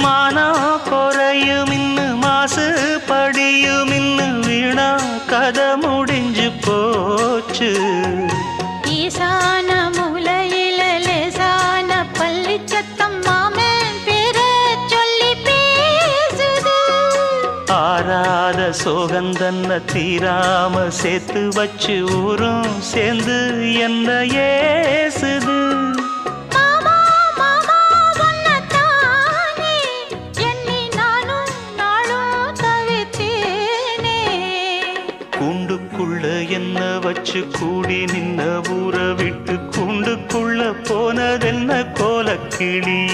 மானம் குறையும் இன்னு மாசு படியும் இன்னு வீணா கதை முடிஞ்சு போச்சு. ஈசான மூலையில லேசான பள்ளி சத்தம் மாமன் பேர சொல்லி பேசுது. ஆறாத சோகந்தன்ன தீராம சேர்த்து வச்சு ஊரும் சேர்ந்து என்ன ஏசுது. மாமா மாமா உன்னத்தானே எண்ணி நானும் நாளும் தவித்தேனே. கூண்டுக்குள்ள என்ன வச்சு கூடி நின்ன ஊற விட்டு கூண்டுக்குள்ள போனதென்ன கோலக்கிளியே.